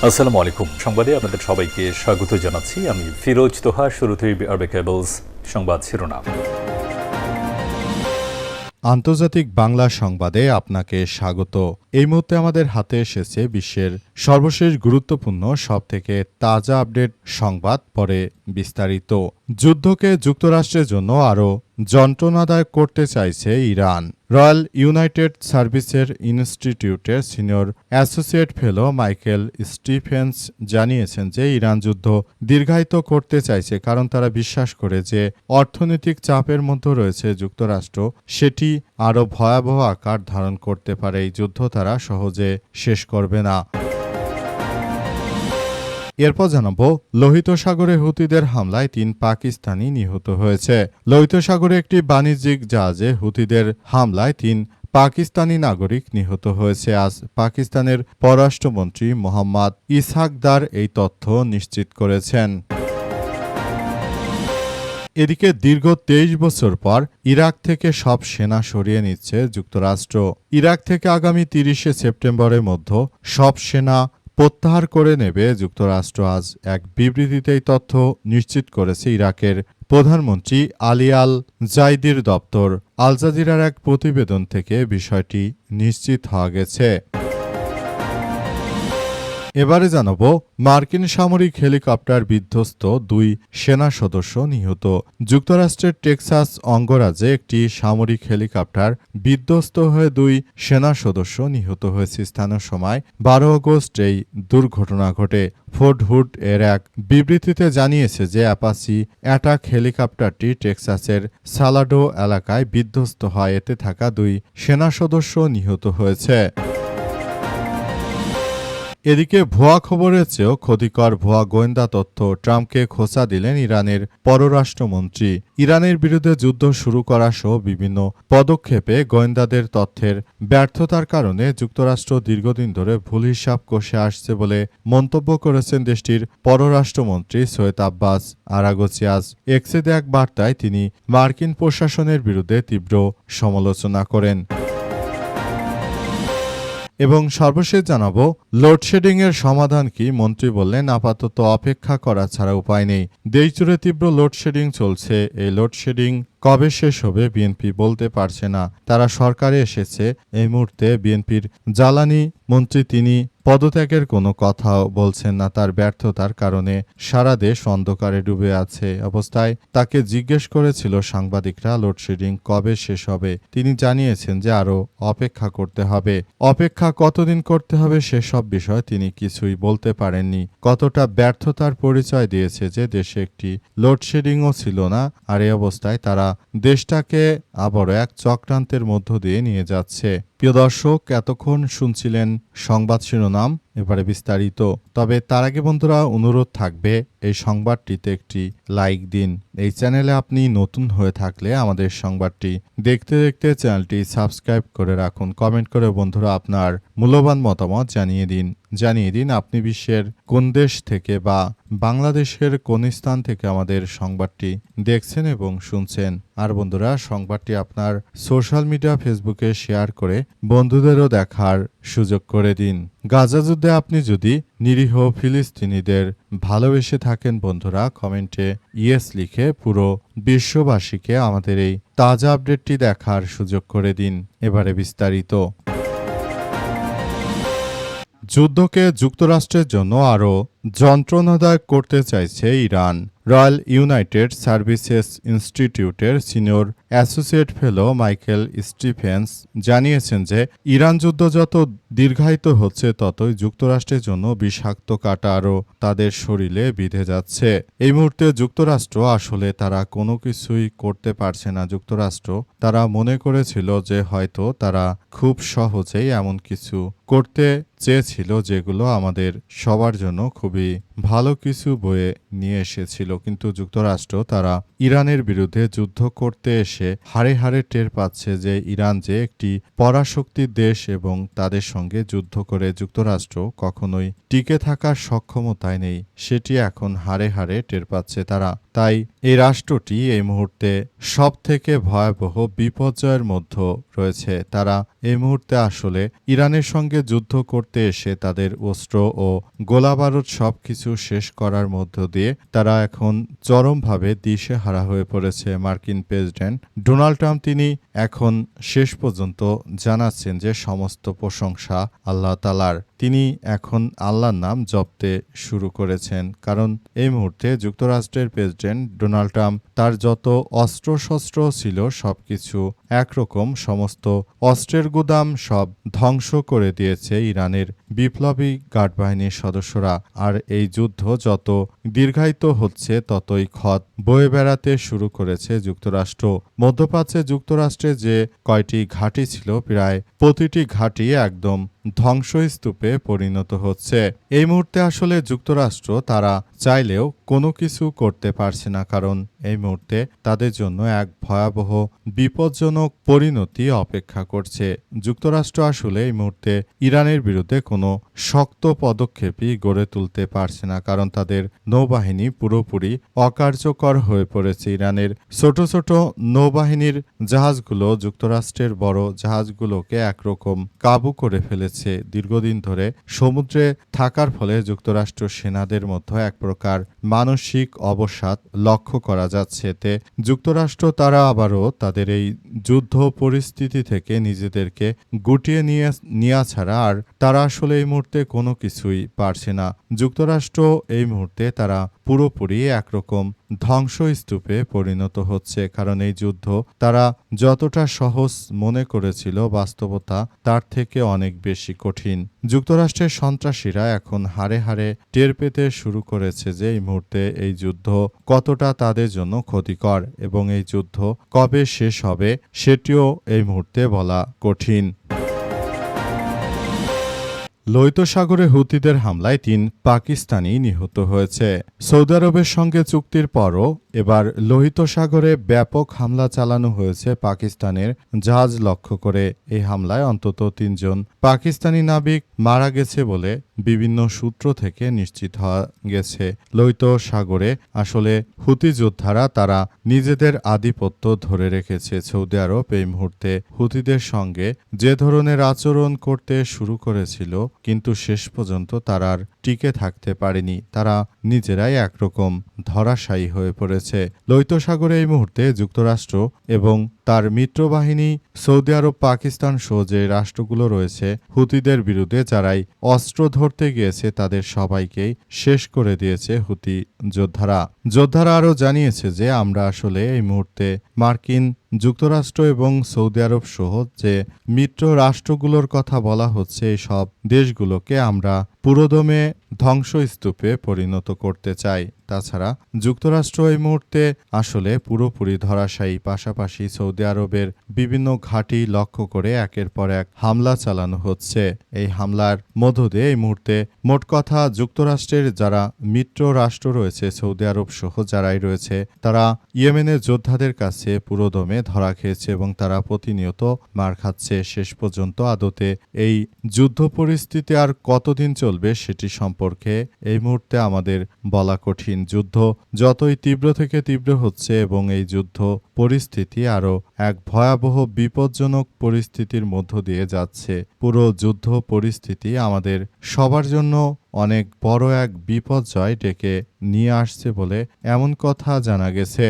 আসসালামু আলাইকুম। সংবাদে আপনাদের সবাইকে স্বাগত জানাচ্ছি। আমি ফিরোজ তোহা। শুরুতেই আরবে কেবলস সংবাদ শিরোনাম। আন্তর্জাতিক বাংলা সংবাদে আপনাকে স্বাগত। এই মুহূর্তে আমাদের হাতে এসেছে বিশ্বের সর্বশেষ গুরুত্বপূর্ণ সবথেকে তাজা আপডেট সংবাদ, পরে বিস্তারিত। যুদ্ধকে যুক্তরাষ্ট্রের জন্য আরও যন্ত্রণাদায়ক করতে চাইছে ইরান। রয়্যাল ইউনাইটেড সার্ভিসের ইনস্টিটিউটের সিনিয়র অ্যাসোসিয়েট ফেলো মাইকেল স্টিফেন্স জানিয়েছেন যে ইরান যুদ্ধ দীর্ঘায়িত করতে চাইছে কারণ তারা বিশ্বাস করে যে অর্থনৈতিক চাপের মধ্যে রয়েছে যুক্তরাষ্ট্র, সেটি আরও ভয়াবহ আকার ধারণ করতে পারে। এই যুদ্ধ তারা সহজে শেষ করবে না। এরপর জানাবো, লোহিত সাগরে হুতিদের হামলায় ৩ পাকিস্তানি নিহত হয়েছে। লোহিত সাগরে একটি বাণিজ্যিক জাহাজে হুতিদের হামলায় ৩ পাকিস্তানি নাগরিক নিহত হয়েছে। আজ পাকিস্তানের পররাষ্ট্রমন্ত্রী মোহাম্মদ ইসহাকদার এই তথ্য নিশ্চিত করেছেন। এদিকে দীর্ঘ ২৩ বছর পর ইরাক থেকে সব সেনা সরিয়ে নিচ্ছে যুক্তরাষ্ট্র। ইরাক থেকে আগামী ৩০শে সেপ্টেম্বরের মধ্যে সব সেনা প্রত্যাহার করে নেবে যুক্তরাষ্ট্র। আজ এক বিবৃতিতে এই তথ্য নিশ্চিত করেছে ইরাকের প্রধানমন্ত্রী আলী আল জাইদির দপ্তর। আল জাজিরার এক প্রতিবেদন থেকে বিষয়টি নিশ্চিত হওয়া গেছে। এবারে জানাবো, মার্কিন সামরিক হেলিকপ্টার বিধ্বস্ত, ২ সেনা সদস্য নিহত। যুক্তরাষ্ট্রের টেক্সাস অঙ্গরাজ্যে একটি সামরিক হেলিকপ্টার বিধ্বস্ত হয়ে ২ সেনা সদস্য নিহত হয়েছে। স্থানীয় সময় ১২ আগস্ট এই দুর্ঘটনা ঘটে। ফোর্ট হুড এর এক বিবৃতিতে জানিয়েছে যে অ্যাপাচি অ্যাটাক হেলিকপ্টারটি টেক্সাসের সালাডো এলাকায় বিধ্বস্ত হয়। এতে থাকা ২ সেনা সদস্য নিহত হয়েছে। এদিকে ভুয়া খবরের চেয়েও ক্ষতিকর ভুয়া গোয়েন্দা তথ্য ট্রাম্পকে খোঁচা দিলেন ইরানের পররাষ্ট্রমন্ত্রী। ইরানের বিরুদ্ধে যুদ্ধ শুরু করা সহ বিভিন্ন পদক্ষেপে গোয়েন্দাদের তথ্যের ব্যর্থতার কারণে যুক্তরাষ্ট্র দীর্ঘদিন ধরে ভুল হিসাব কষে আসছে বলে মন্তব্য করেছেন দেশটির পররাষ্ট্রমন্ত্রী সৈয়দ আব্বাস আরাগচি। আজ এক্সে এক বার্তায় তিনি মার্কিন প্রশাসনের বিরুদ্ধে তীব্র সমালোচনা করেন। এবং সর্বশেষ জানাবো, লোডশেডিংয়ের সমাধান কি? মন্ত্রী বললেন, আপাতত অপেক্ষা করা ছাড়া উপায় নেই। দেশজুড়ে তীব্র লোডশেডিং চলছে। এই লোডশেডিং কবে শেষ হবে বিএনপি বলতে পারছে না। তারা সরকারে এসেছে এই মুহূর্তে। বিএনপির জ্বালানি মন্ত্রী তিনি পদত্যাগের কোনো কথাও বলছেন না। তার ব্যর্থতার কারণে সারা দেশ অন্ধকারে ডুবে আছে অবস্থায় তাকে জিজ্ঞেস করেছিল সাংবাদিকরা লোডশেডিং কবে শেষ হবে। তিনি জানিয়েছেন যে আরও অপেক্ষা করতে হবে। অপেক্ষা কতদিন করতে হবে সেসব বিষয় তিনি কিছুই বলতে পারেননি। কতটা ব্যর্থতার পরিচয় দিয়েছে যে দেশে একটি লোডশেডিংও ছিল না, আর এই অবস্থায় তারা দেশটাকে আবারও এক চক্রান্তের মধ্য দিয়ে নিয়ে যাচ্ছে। প্রিয় দর্শক, এতক্ষণ শুনছিলেন সংবাদ শিরোনাম, এবারে বিস্তারিত। তবে তার আগে বন্ধুরা অনুরোধ থাকবে এই সংবাদটিতে একটি লাইক দিন। এই চ্যানেলে আপনি নতুন হয়ে থাকলে আমাদের সংবাদটি দেখতে দেখতে চ্যানেলটি সাবস্ক্রাইব করে রাখুন। কমেন্ট করে বন্ধুরা আপনার মূল্যবান মতামত জানিয়ে দিন আপনি বিশ্বের কোন দেশ থেকে বা বাংলাদেশের কোন স্থান থেকে আমাদের সংবাদটি দেখছেন এবং শুনছেন। আর বন্ধুরা, সংবাদটি আপনার সোশ্যাল মিডিয়া ফেসবুকে শেয়ার করে বন্ধুদেরও দেখার সুযোগ করে দিন। গাজা যুদ্ধে আপনি যদি নিরীহ ফিলিস্তিনিদের ভালোবেসে থাকেন বন্ধুরা, কমেন্টে ইয়েস লিখে পুরো বিশ্ববাসীকে আমাদের এই তাজা আপডেটটি দেখার সুযোগ করে দিন। এবারে বিস্তারিত। যুদ্ধকে যুক্তরাষ্ট্রের জন্য আরও যন্ত্রণাদায়ক করতে চাইছে ইরান। রয়্যাল ইউনাইটেড সার্ভিসেস ইনস্টিটিউটের সিনিয়র অ্যাসোসিয়েট ফেলো মাইকেল স্টিফেন্স জানিয়েছেন যে ইরান যুদ্ধ যত দীর্ঘায়িত হচ্ছে ততই যুক্তরাষ্ট্রের জন্য বিষাক্ত কাঁটা আরও তাদের শরীরে বিঁধে যাচ্ছে। এই মুহূর্তে যুক্তরাষ্ট্র আসলে তারা কোনো কিছুই করতে পারছে না। যুক্তরাষ্ট্র তারা মনে করেছিল যে হয়তো তারা খুব সহজেই এমন কিছু করতে চেয়েছিল যেগুলো আমাদের সবার জন্য খুবই ভালো কিছু বয়ে নিয়ে এসেছিল, কিন্তু যুক্তরাষ্ট্র তারা ইরানের বিরুদ্ধে যুদ্ধ করতে এসে হাড়ে হাড়ে টের পাচ্ছে যে ইরান যে একটি পরাশক্তির দেশ এবং তাদের সঙ্গে যুদ্ধ করে যুক্তরাষ্ট্র কখনোই টিকে থাকার সক্ষমতায় নেই, সেটি এখন হাড়ে হাড়ে টের পাচ্ছে তারা। তাই এই রাষ্ট্রটি এই মুহূর্তে সবথেকে ভয়াবহ বিপর্যয়ের মধ্যে রয়েছে। তারা এই মুহূর্তে আসলে ইরানের সঙ্গে যুদ্ধ করতে এসে তাদের অস্ত্র ও গোলাবারুদ সবকিছু শেষ করার মধ্য দিয়ে তারা এখন চরমভাবে দিশেহারা হয়ে পড়েছে। মার্কিন প্রেসিডেন্ট ডোনাল্ড ট্রাম্প তিনি এখন শেষ পর্যন্ত জানাচ্ছেন যে সমস্ত প্রশংসা আল্লাহ তাআলার। তিনি এখন আল্লাহর নাম জপতে শুরু করেছেন, কারণ এই মুহূর্তে যুক্তরাষ্ট্রের প্রেসিডেন্ট ডোনাল্ড ট্রাম্প তার যত অস্ত্রশস্ত্র ছিল সবকিছু একরকম সমস্ত অস্ত্রের গুদাম সব ধ্বংস করে দিয়েছে ইরানের বিপ্লবী গার্ড বাহিনীর সদস্যরা। আর এই যুদ্ধ যত দীর্ঘায়িত হচ্ছে ততই ক্ষত বয়ে বেড়াতে শুরু করেছে যুক্তরাষ্ট্র। মধ্যপ্রাচ্যে যুক্তরাষ্ট্রে যে কয়টি ঘাঁটি ছিল প্রায় প্রতিটি ঘাঁটি একদম ধ্বংসস্তূপে পরিণত হচ্ছে। এই মুহূর্তে আসলে যুক্তরাষ্ট্র তারা চাইলেও কোনো কিছু করতে পারছে না, কারণ এই মুহূর্তে তাদের জন্য এক ভয়াবহ বিপজ্জনক পরিণতি অপেক্ষা করছে। যুক্তরাষ্ট্র আসলে এই মুহূর্তে ইরানের বিরুদ্ধে কোনো শক্ত পদক্ষেপই গড়ে তুলতে পারছে না, কারণ তাদের নৌবাহিনী পুরোপুরি অকার্যকর হয়ে পড়েছে। ইরানের ছোট ছোট নৌবাহিনীর জাহাজগুলো যুক্তরাষ্ট্রের বড় জাহাজগুলোকে একরকম কাবু করে ফেলেছে। দীর্ঘদিন ধরে সমুদ্রে থাকার ফলে যুক্তরাষ্ট্র সেনাদের মধ্যে এক প্রকার মানসিক অবসাদ লক্ষ্য করা যাচ্ছে। এতে যুক্তরাষ্ট্র তারা আবারও তাদের এই যুদ্ধ পরিস্থিতি থেকে নিজেদেরকে গুটিয়ে নিয়ে ছাড়া আর তারা আসলে এই মুহূর্তে কোনো কিছুই পারছে না। যুক্তরাষ্ট্র এই মুহূর্তে তারা পুরোপুরি একরকম ধ্বংসস্তূপে পরিণত হচ্ছে, কারণ এই যুদ্ধ তারা যতটা সহজ মনে করেছিল বাস্তবতা তার থেকে অনেক বেশি কঠিন। যুক্তরাষ্ট্রের সন্ত্রাসীরা এখন হাড়ে হাড়ে টের পেতে শুরু করেছে যে এই মুহূর্তে এই যুদ্ধ কতটা তাদের জন্য ক্ষতিকর, এবং এই যুদ্ধ কবে শেষ হবে সেটিও এই মুহূর্তে বলা কঠিন। লোহিত সাগরে হুতিদের হামলায় ৩ পাকিস্তানি নিহত হয়েছে। সৌদি আরবের সঙ্গে চুক্তির পরও এবার লোহিত সাগরে ব্যাপক হামলা চালানো হয়েছে পাকিস্তানের জাহাজ লক্ষ্য করে। এই হামলায় অন্তত ৩ জন পাকিস্তানি নাবিক মারা গেছে বলে বিভিন্ন সূত্র থেকে নিশ্চিত হওয়া গেছে। লোহিত সাগরে আসলে হুতি যোদ্ধারা তারা নিজেদের আধিপত্য ধরে রেখেছে। সৌদি আরব এই মুহূর্তে হুতিদের সঙ্গে যে ধরনের আচরণ করতে শুরু করেছিল, কিন্তু শেষ পর্যন্ত তারা আর টিকে থাকতে পারেনি। তারা নিজেরাই একরকম ধরাশায়ী হয়ে পড়েছে। লোহিত সাগরে এই মুহূর্তে যুক্তরাষ্ট্র এবং তার মিত্রবাহিনী সৌদি আরব, পাকিস্তান সহ যে রাষ্ট্রগুলো রয়েছে হুতিদের বিরুদ্ধে যারাই অস্ত্র ধরতে গিয়েছে তাদের সবাইকেই শেষ করে দিয়েছে হুতি যোদ্ধারা আরও জানিয়েছে যে আমরা আসলে এই মুহূর্তে মার্কিন যুক্তরাষ্ট্র এবং সৌদি আরব সহ যে মিত্র রাষ্ট্রগুলোর কথা বলা হচ্ছে এই সব দেশগুলোকে আমরা পুরোদমে ধ্বংসস্তূপে পরিণত করতে চাই। তাছাড়া যুক্তরাষ্ট্র এই মুহূর্তে আসলে পুরোপুরি ধরাশায়ী। পাশাপাশি সৌদি আরবের বিভিন্ন ঘাঁটি লক্ষ্য করে একের পর এক হামলা চালানো হচ্ছে। এই হামলার মধ্য দিয়ে এই মুহূর্তে মোট কথা যুক্তরাষ্ট্রের যারা মিত্র রাষ্ট্র রয়েছে সৌদি আরব সহ যারাই রয়েছে তারা ইয়েমেনের যোদ্ধাদের কাছে পুরোদমে ধরা খেয়েছে এবং তারা প্রতিনিয়ত মার খাচ্ছে। শেষ পর্যন্ত আদতে এই যুদ্ধ পরিস্থিতি আর কতদিন চলবে সেটি সম্পর্কে এই মুহূর্তে আমাদের বলা কঠিন। যুদ্ধ যতই তীব্র থেকে তীব্র হচ্ছে এবং এই যুদ্ধ পরিস্থিতি আরও এক ভয়াবহ বিপজ্জনক পরিস্থিতির মধ্য দিয়ে যাচ্ছে। পুরো যুদ্ধ পরিস্থিতি আমাদের সবার জন্য অনেক বড় এক বিপর্যয় ডেকে নিয়ে আসছে বলে এমন কথা জানা গেছে।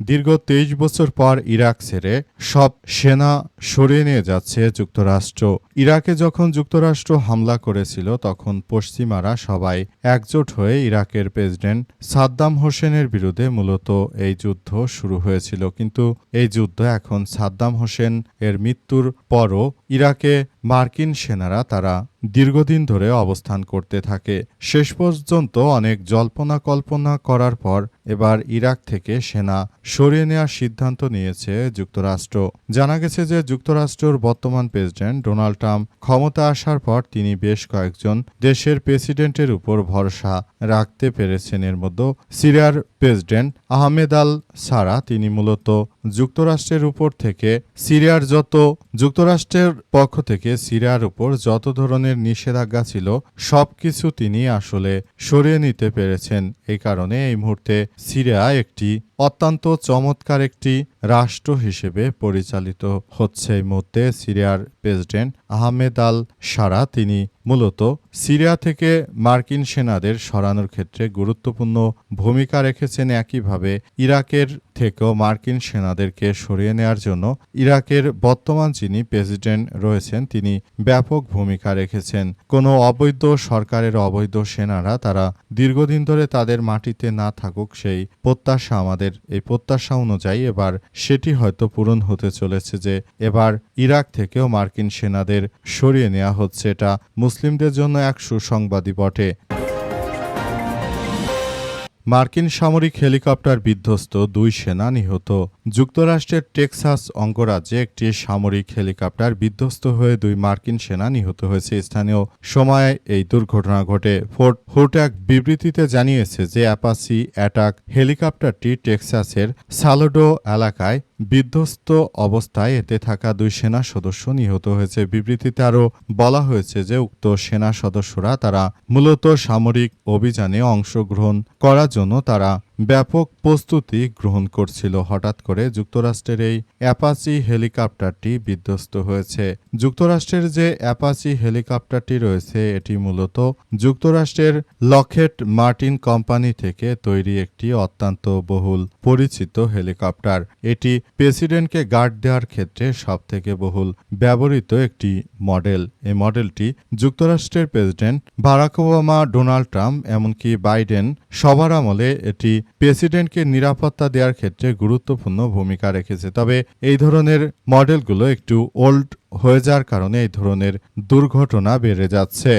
দীর্ঘ ২৩ বছর পর ইরাক ছেড়ে সব সেনা সরিয়ে নিয়ে যাচ্ছে যুক্তরাষ্ট্র। ইরাকে যখন যুক্তরাষ্ট্র হামলা করেছিল তখন পশ্চিমারা সবাই একজোট হয়ে ইরাকের প্রেসিডেন্ট সাদ্দাম হোসেনের বিরুদ্ধে মূলত এই যুদ্ধ শুরু হয়েছিল। কিন্তু এই যুদ্ধ এখন সাদ্দাম হোসেন এর মৃত্যুর পরও ইরাকে মার্কিন সেনারা তারা দীর্ঘদিন ধরে অবস্থান করতে থাকে। শেষ পর্যন্ত অনেক জল্পনা কল্পনা করার পর এবার ইরাক থেকে সেনা সরিয়ে নেওয়ার সিদ্ধান্ত নিয়েছে যুক্তরাষ্ট্র। জানা গেছে যে যুক্তরাষ্ট্রের বর্তমান প্রেসিডেন্ট ডোনাল্ড ট্রাম্প ক্ষমতা আসার পর তিনি বেশ কয়েকজন দেশের প্রেসিডেন্টের উপর ভরসা রাখতে পেরেছেন। এর মধ্যে সিরিয়ার প্রেসিডেন্ট আহমেদ আল সারা তিনি মূলত যুক্তরাষ্ট্রের উপর থেকে যুক্তরাষ্ট্রের পক্ষ থেকে সিরিয়ার উপর যত ধরনের ধরনের নিষেধাজ্ঞা ছিল সবকিছু তিনি আসলে সরিয়ে নিতে পেরেছেন। এই কারণে এই মুহূর্তে সিরিয়া একটি অত্যন্ত চমৎকার একটি রাষ্ট্র হিসেবে পরিচালিত হচ্ছে। এই মুহূর্তে সিরিয়ার প্রেসিডেন্ট আহমেদ আল সারা তিনি মূলত সিরিয়া থেকে মার্কিন সেনাদের সরানোর ক্ষেত্রে গুরুত্বপূর্ণ ভূমিকা রেখেছেন। একইভাবে ইরাকের থেকেও মার্কিন সেনাদেরকে সরিয়ে নেওয়ার জন্য ইরাকের বর্তমান যিনি প্রেসিডেন্ট রয়েছেন তিনি ব্যাপক ভূমিকা রেখেছেন। কোনো অবৈধ সরকারের অবৈধ সেনারা তারা দীর্ঘদিন ধরে তাদের মাটিতে না থাকুক, সেই প্রত্যাশা আমাদের। এই প্রত্যাশা অনুযায়ী এবার সেটি হয়তো পূরণ হতে চলেছে যে এবার ইরাক থেকেও মার্কিন সেনাদের সরিয়ে নেওয়া হচ্ছে। এটা মুসলিমদের জন্য এক সুসংবাদই বটে। মার্কিন সামরিক হেলিকপ্টার বিধ্বস্ত, 2 সেনা নিহত। যুক্তরাষ্ট্রের টেক্সাস অঙ্গরাজ্যে একটি সামরিক হেলিকপ্টার বিধ্বস্ত হয়ে 2 মার্কিন সেনা নিহত হয়েছে। স্থানীয় সময়ে এই দুর্ঘটনা ঘটে। ফোর্ট হুড এক বিবৃতিতে জানিয়েছে যে অ্যাপাচি অ্যাটাক হেলিকপ্টারটি টেক্সাসের সালোডো এলাকায় বিধ্বস্ত অবস্থায় এতে থাকা 2 সেনা সদস্য নিহত হয়েছে। বিবৃতিতে আরও বলা হয়েছে যে উক্ত সেনা সদস্যরা তারা মূলত সামরিক অভিযানে অংশগ্রহণ করার জন্য তারা ব্যাপক প্রস্তুতি গ্রহণ করছিল। হঠাৎ করে যুক্তরাষ্ট্রের এই অ্যাপাচি হেলিকপ্টারটি বিধ্বস্ত হয়েছে। যুক্তরাষ্ট্রের যে অ্যাপাচি হেলিকপ্টারটি রয়েছে এটি মূলত যুক্তরাষ্ট্রের লকহেড মার্টিন কোম্পানি থেকে তৈরি একটি অত্যন্ত বহুল পরিচিত হেলিকপ্টার। এটি প্রেসিডেন্টকে গার্ড দেওয়ার ক্ষেত্রে সবথেকে বহুল ব্যবহৃত একটি মডেল। এই মডেলটি যুক্তরাষ্ট্রের president Barack Obama, Donald Trump এমনকি বাইডেন সবার আমলে এটি প্রেসিডেন্টকে নিরাপত্তা দেওয়ার ক্ষেত্রে গুরুত্বপূর্ণ ভূমিকা রেখেছে। তবে এই ধরনের মডেলগুলো একটু ওল্ড হয়ে যাওয়ার কারণে এই ধরনের দুর্ঘটনা বেড়ে যাচ্ছে।